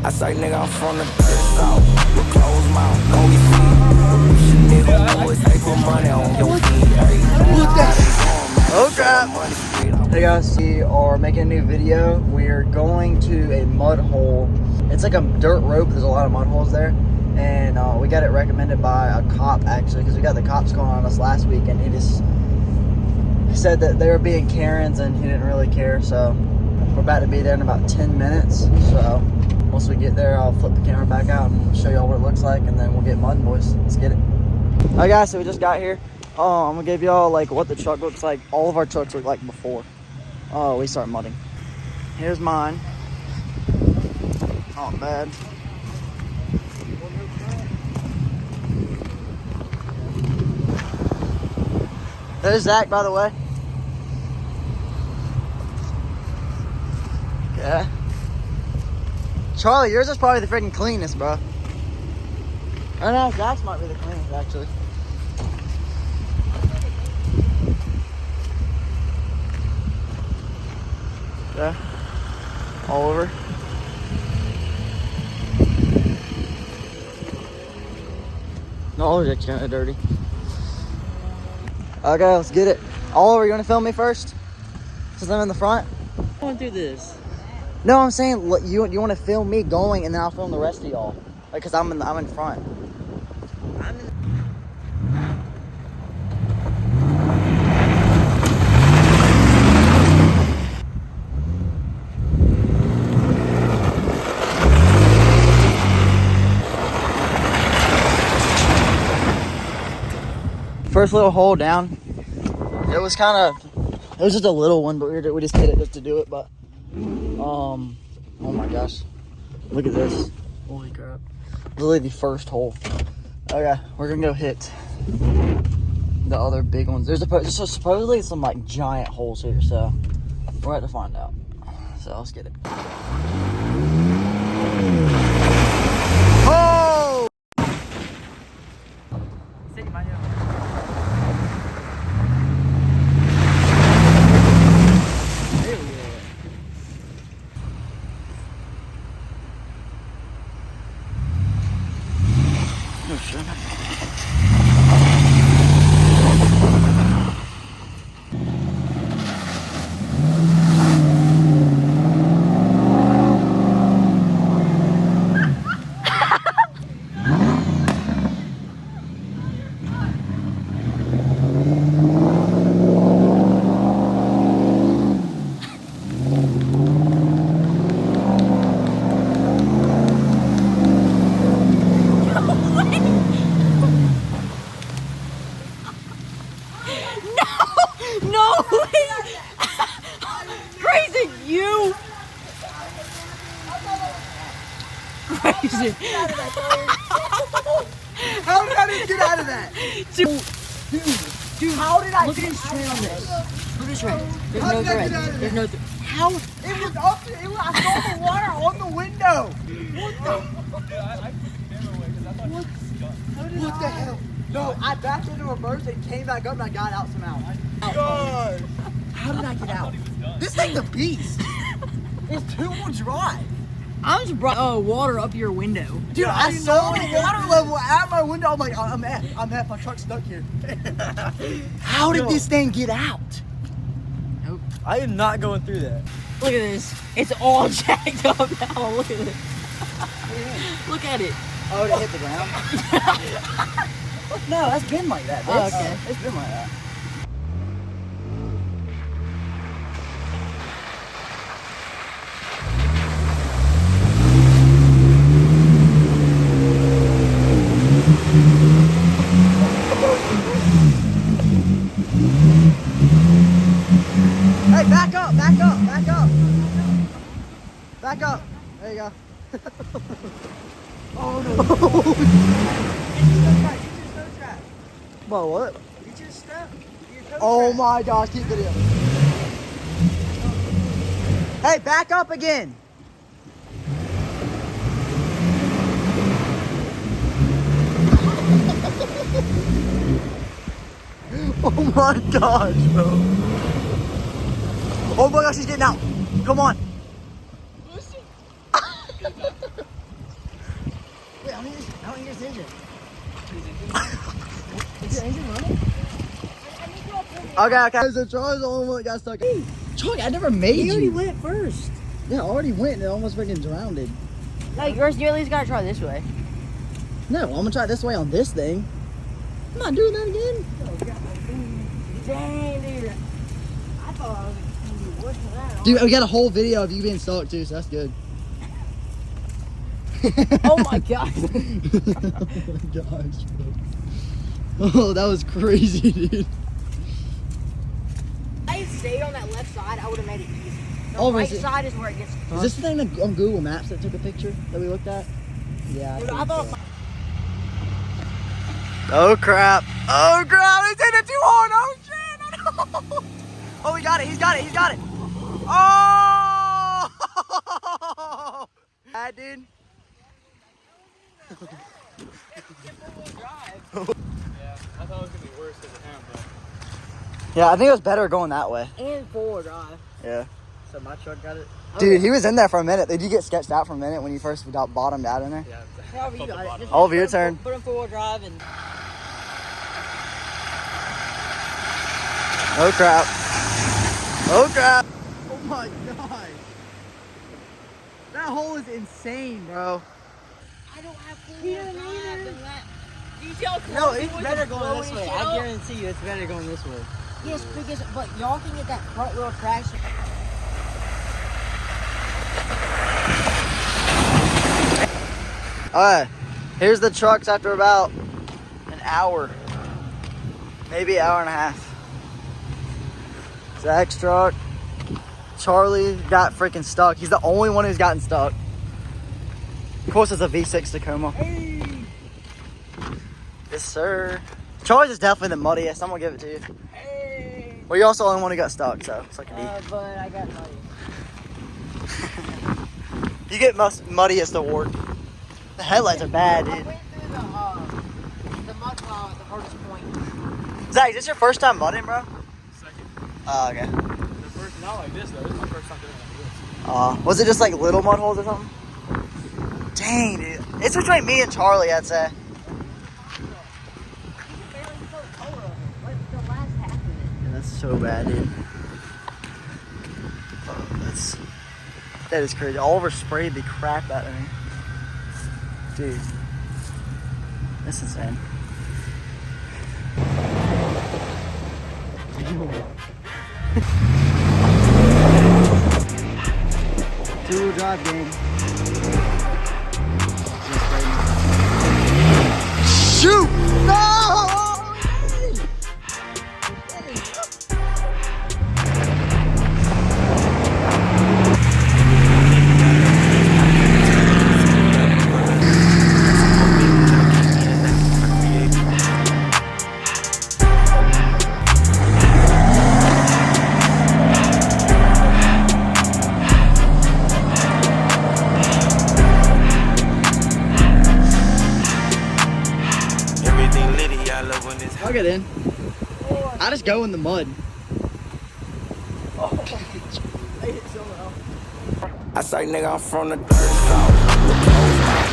I say nigga, I'm from the south. With closed mouth, no receipt. Wish a nigga would say put money on your feet. Oh crap! Hey guys, we are making a new video. We're going to a mud hole. It's like a dirt road, but there's a lot of mud holes there. And we got it recommended by a cop actually, because we got the cops going on us last week, and he just said that they were being Karens and he didn't really care. So we're about to be there in about 10 minutes. So once we get there, I'll flip the camera back out and show y'all what it looks like, and then we'll get mudding, boys. Let's get it. Alright guys, so we just got here. I'm gonna give y'all like what the truck looks like. All of our trucks look like before we start mudding. Here's mine. Not bad. There's Zach, by the way. Yeah. Charlie, yours is probably the freaking cleanest, bro. I know, Zach's might be the cleanest, actually. Yeah. All over. No, all of it's kind of dirty. Okay, let's get it. Oliver, you want to film me first? Since I'm in the front? I want to do this. No, I'm saying you want to film me going, and then I'll film the rest of y'all. Like, cause I'm in front. First little hole down. It was just a little one, but we just hit it just to do it. But oh my gosh, look at this! Holy crap! Literally the first hole. Okay, we're gonna go hit the other big ones. There's supposedly some like giant holes here, so we're about to find out. So let's get it. Oh! No way! Crazy, you! Crazy. How did I get out of that? Dude, how did I look at his tread on this? Look at his tread. There's no thread. There's no thread. How? It was up to, I saw the water on the window. What the hell? No, I backed into reverse and came back up and I got out somehow. God. How did I get out? This thing's a beast. It's two-wheel drive. I just brought water up your window. Dude, I saw the water level at my window. I'm like, I'm F. My truck's stuck here. How did this thing get out? Nope. I am not going through that. Look at this. It's all jacked up now. Look at it. Look at it. Oh, it hit the ground? No, that's been like that. Oh, okay. It's been like that. Hey, back up, back up, back up. Back up. There you go. Oh no. Bro, what? You just stepped. Oh my gosh, keep video. Hey, back up again. Oh my gosh, bro. Oh my gosh, he's getting out. Come on. Wait, I don't hear this engine. Is your engine running? Okay. So Charlie's the only one that got stuck. Charlie, I never made He already you. went first. Yeah, I already went and it almost freaking drowned. Like, you at least gotta try this way. No, I'm gonna try it this way on this thing. I'm not doing that again. Dang, dude. I thought I was gonna be worse than that. Dude, we got a whole video of you being stuck too, so that's good. Oh my god. Oh my gosh, bro. Oh, that was crazy, dude. If I had stayed on that left side, I would have made it easy. The Oh, right is it- side is where it gets Is this the thing that on Google Maps that took a picture that we looked at? Yeah. Dude, I thought Oh crap! Oh crap! He's hitting it too hard! Oh shit! No. Oh, he got it! He's got it! He's got it! Oh! Bad dude. Yeah, I thought it was gonna be worse than him, but Yeah, I think it was better going that way. and forward drive. Yeah. so my truck got it. Dude, he was in there for a minute. Did you get sketched out for a minute when you first got bottomed out in there? Yeah. However you got it. Just Oliver, your put him- turn. Put him forward drive and Oh crap. Oh crap. Oh my god. That hole is insane, bro. I don't have forward drive and that. You see how No, close he it's was better to going blowing this his way. shit I up? guarantee you, it's better going this way. Yes, because but y'all can get that front wheel traction. Alright, here's the trucks after about an hour. Maybe an hour and a half. Zach's truck. Charlie got freaking stuck. He's the only one who's gotten stuck. Of course, it's a V6 Tacoma. Yes, sir. Charlie's is definitely the muddiest. I'm gonna give it to you. Hey. Well, you're also the only one who got stuck, so it's like a D. But I got money. You get muddiest award. The headlights are bad, I dude. went through the mud pile at the hardest point. Zach, is this your first time mudding, bro? Second. Oh, okay. The first, not like this though. This is my first time doing it like this. Was it just like little mud holes or something? Dang, dude. It's between me and Charlie, I'd say. You barely saw the color of it. Like the last half of it. Yeah, that's so bad, dude. Oh, that is crazy. Oliver sprayed the crap out of me. Dude. That's insane. Two-wheel drive game. Shoot! No! Everything litty, I love when it's I'll get in. I just go in the mud. I say, nigga, I'm from the dirt south.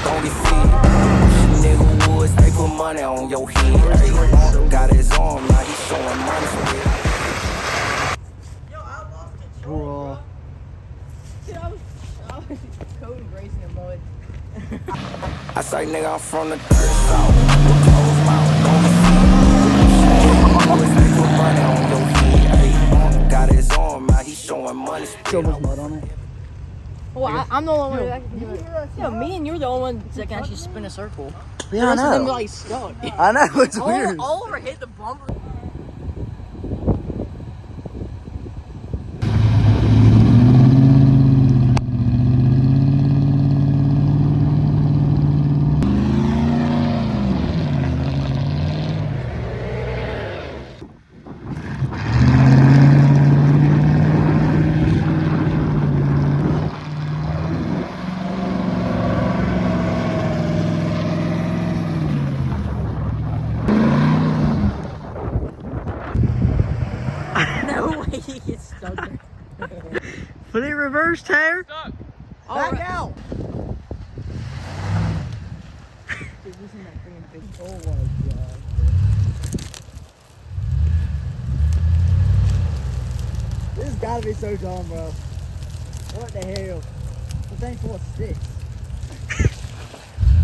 Don't get feed. Nigga woods, they put money on your head. Ay, got his arm, now he showing money. Bro. Dude, I was code racing in mud. I say, nigga, I'm from the dirt south. Close mouth, don't get feed. Woods, they put money on your head. Ay, got his arm, now he showing money. So much mud on it. Well, I'm the only one that can do it. Yeah, me and you're the only ones that can actually spin a circle. Yeah, The I rest of them know. like stuck. I know, it's weird. Oliver hit the bumper. No way he gets stuck there. Put it reverse, Taylor. Stuck. Back out. Oh my god. This has gotta be so dumb, bro. What the hell? The thing full of sticks.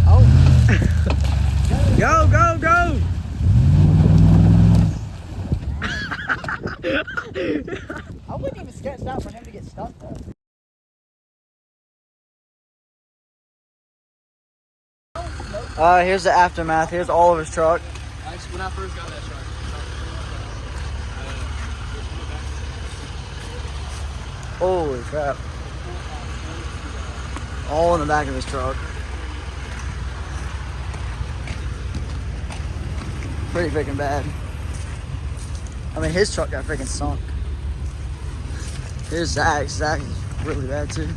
Oh. Go, go, go! I wouldn't even sketch out for him to get stuck though. Here's the aftermath. Here's all of his truck. Actually, when I first got that shark, Holy crap. All in the back of his truck. Pretty freaking bad. I mean, his truck got freaking sunk. Here's Zach. Zach is really bad too.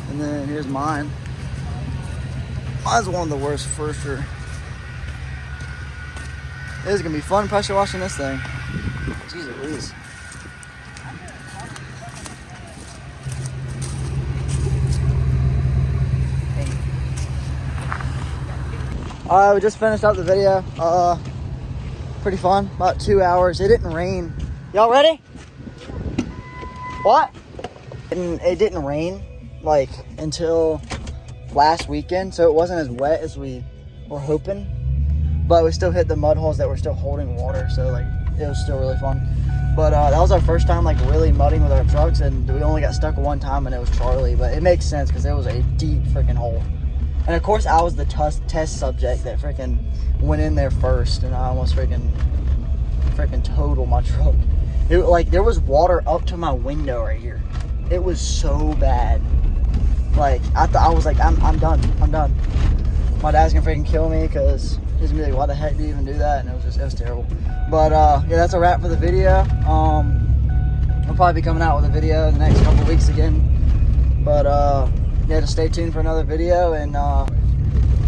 And then here's mine. Mine's one of the worst for sure. It is gonna be fun pressure washing this thing. Jesus Louise. Alright, we just finished up the video. Pretty fun. About 2 hours. It didn't rain. Y'all ready? What? It didn't rain like until last weekend, so it wasn't as wet as we were hoping. But we still hit the mud holes that were still holding water, so like it was still really fun. But that was our first time like really mudding with our trucks, and we only got stuck one time, and it was Charlie. But it makes sense because it was a deep freaking hole. And of course, I was the test subject that freaking went in there first, and I almost freaking totaled my truck. It, like, there was water up to my window right here. It was so bad. Like, I was like, I'm done. I'm done. My dad's gonna freaking kill me because he's gonna be like, why the heck do you even do that? And it was terrible. But yeah, that's a wrap for the video. We'll probably be coming out with a video in the next couple weeks again. But yeah, just stay tuned for another video and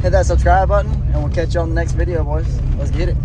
hit that subscribe button, and we'll catch you on the next video, boys. Let's get it.